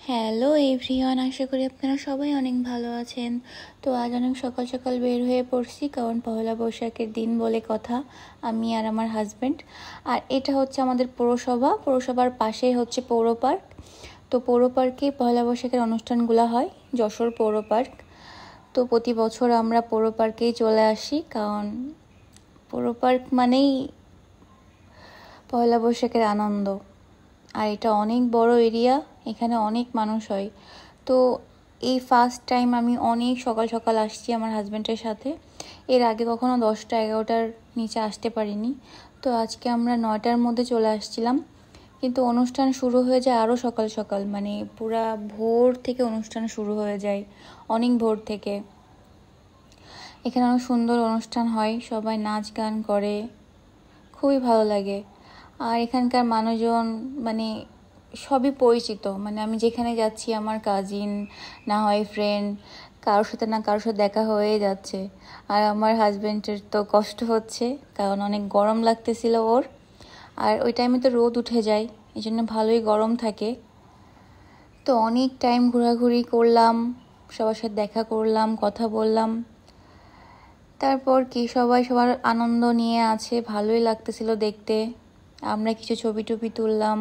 Hello everyone, আশা করি আপনারা সবাই অনেক ভালো আছেন। তো আজ অনেক সকাল সকাল বের হয়ে পড়ছি, কারণ পহেলা বৈশাখের দিন বলে কথা। আমি আর আমার হাজব্যান্ড। আর এটা হচ্ছে আমাদের পৌরসভার পাশেই হচ্ছে পৌর পার্ক। তো পৌর পার্কে পহেলা বৈশাখের অনুষ্ঠানগুলো হয়, যশোর পৌর পার্ক। তো প্রতি বছর আমরা পৌর পার্কেই চলে আসি, কারণ পৌর পার্ক মানেই পহেলা বৈশাখের আনন্দ। আর এটা অনেক বড় এরিয়া, এখানে অনেক মানুষ হয়। তো এই ফার্স্ট টাইম আমি অনেক সকাল সকাল আসছি আমার হাজব্যান্ডের সাথে। এর আগে কখনো 10টা-11টার নিচে আসতে পারিনি। তো আজকে আমরা 9টার মধ্যে চলে আসছিলাম, কিন্তু অনুষ্ঠান শুরু হয়ে যায় আরও সকাল সকাল, মানে পুরা ভোর থেকে অনুষ্ঠান শুরু হয়ে যায়, অনেক ভোর থেকে। এখানে অনেক সুন্দর অনুষ্ঠান হয়, সবাই নাচ গান করে, খুবই ভালো লাগে। আর এখানকার মানুষজন মানে সবই পরিচিত, মানে আমি যেখানে যাচ্ছি আমার কাজিন না হয় ফ্রেন্ড, কারোর সাথে না কারোর সাথে দেখা হয়ে যাচ্ছে। আর আমার হাজব্যান্ডের তো কষ্ট হচ্ছে, কারণ অনেক গরম লাগতেছিল ওর। আর ওই টাইমে তো রোদ উঠে যায়, এই জন্য ভালোই গরম থাকে। তো অনেক টাইম ঘোরাঘুরি করলাম, সবার সাথে দেখা করলাম, কথা বললাম। তারপর কি সবাই সবার আনন্দ নিয়ে আছে, ভালোই লাগতেছিল দেখতে। আমরা কিছু ছবি টবি তুললাম।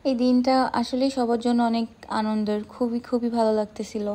এই দিনটা আসলে সবার জন্য অনেক আনন্দের, খুবই খুবই ভালো লাগতেছিল।